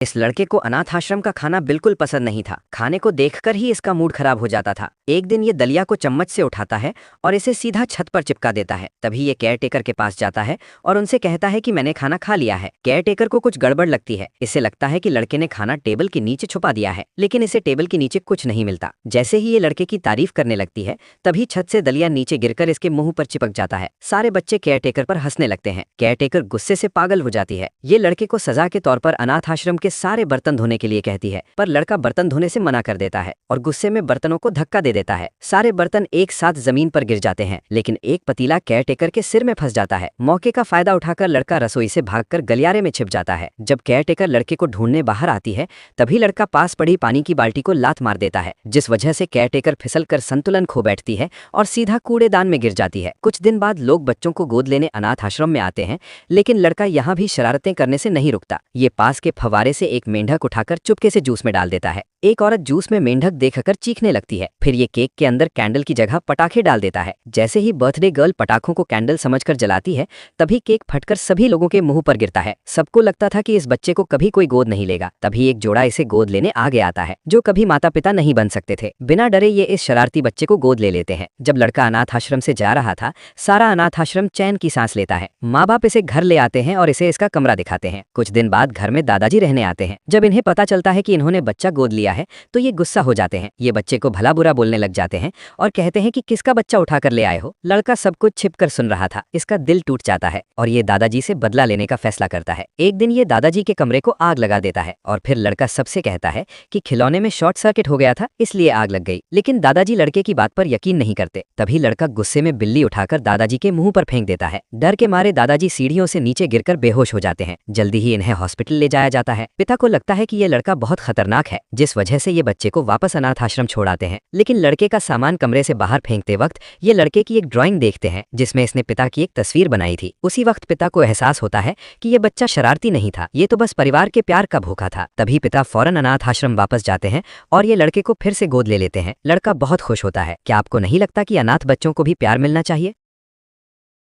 इस लड़के को अनाथ आश्रम का खाना बिल्कुल पसंद नहीं था। खाने को देखकर ही इसका मूड खराब हो जाता था। एक दिन ये दलिया को चम्मच से उठाता है और इसे सीधा छत पर चिपका देता है। तभी ये केयर टेकर के पास जाता है और उनसे कहता है कि मैंने खाना खा लिया है। केयर टेकर को कुछ गड़बड़ लगती है। इसे लगता है कि लड़के ने खाना टेबल के नीचे छुपा दिया है, लेकिन इसे टेबल के नीचे कुछ नहीं मिलता। जैसे ही ये लड़के की तारीफ करने लगती है, तभी छत से दलिया नीचे गिरकर इसके मुंह पर चिपक जाता है। सारे बच्चे केयर टेकर पर हंसने लगते हैं। केयर टेकर गुस्से से पागल हो जाती है। ये लड़के को सजा के तौर पर अनाथ आश्रम के सारे बर्तन धोने के लिए कहती है, पर लड़का बर्तन धोने से मना कर देता है और गुस्से में बर्तनों को धक्का दे देता है। सारे बर्तन एक साथ जमीन पर गिर जाते हैं, लेकिन एक पतीला केयर टेकर के सिर में फंस जाता है। मौके का फायदा उठाकर लड़का रसोई से भागकर गलियारे में छिप जाता है। जब केयर टेकर लड़के को ढूंढने बाहर आती है, तभी लड़का पास पड़ी पानी की बाल्टी को लात मार देता है, जिस वजह से केयर टेकर फिसल कर संतुलन खो बैठती है और सीधा कूड़ेदान में गिर जाती है। कुछ दिन बाद लोग बच्चों को गोद लेने अनाथ आश्रम में आते हैं, लेकिन लड़का यहाँ भी शरारतें करने से नहीं रुकता। ये पास के फव्वारे से एक मेंढक उठाकर चुपके से जूस में डाल देता है। एक औरत जूस में मेंढक देखकर चीखने लगती है। फिर ये केक के अंदर कैंडल की जगह पटाखे डाल देता है। जैसे ही बर्थडे गर्ल पटाखों को कैंडल समझकर जलाती है, तभी केक फटकर सभी लोगों के मुंह पर गिरता है। सबको लगता था कि इस बच्चे को कभी कोई गोद नहीं लेगा। तभी एक जोड़ा इसे गोद लेने आगे आता है, जो कभी माता पिता नहीं बन सकते थे। बिना डरे ये इस शरारती बच्चे को गोद ले लेते हैं। जब लड़का अनाथ आश्रम से जा रहा था, सारा अनाथ आश्रम चैन की सांस लेता है। माँ बाप इसे घर ले आते हैं और इसे इसका कमरा दिखाते हैं। कुछ दिन बाद घर में दादाजी रहने आते हैं। जब इन्हें पता चलता है कि इन्होंने बच्चा गोद लिया है, तो ये गुस्सा हो जाते हैं। ये बच्चे को भला बुरा बोलने लग जाते हैं और कहते हैं कि किसका बच्चा उठा कर ले आए हो। लड़का सब कुछ छिपकर सुन रहा था। इसका दिल टूट जाता है और ये दादाजी से बदला लेने का फैसला करता है। एक दिन ये दादाजी के कमरे को आग लगा देता है और फिर लड़का सबसे कहता है कि खिलौने में शॉर्ट सर्किट हो गया था, इसलिए आग लग गई। लेकिन दादाजी लड़के की बात पर यकीन नहीं करते। तभी लड़का गुस्से में बिल्ली उठाकर दादाजी के मुंह पर फेंक देता है। डर के मारे दादाजी सीढ़ियों से नीचे गिरकर बेहोश हो जाते हैं। जल्दी ही इन्हें हॉस्पिटल ले जाया जाता है। पिता को लगता है कि ये लड़का बहुत खतरनाक है, जिस वजह से ये बच्चे को वापस अनाथ आश्रम छोड़ आते हैं। लेकिन लड़के का सामान कमरे से बाहर फेंकते वक्त ये लड़के की एक ड्राइंग देखते हैं, जिसमें इसने पिता की एक तस्वीर बनाई थी। उसी वक्त पिता को एहसास होता है कि ये बच्चा शरारती नहीं था, ये तो बस परिवार के प्यार का भूखा था। तभी पिता फौरन अनाथ आश्रम वापस जाते हैं और ये लड़के को फिर से गोद ले लेते हैं। लड़का बहुत खुश होता है। क्या आपको नहीं लगता कि अनाथ बच्चों को भी प्यार मिलना चाहिए?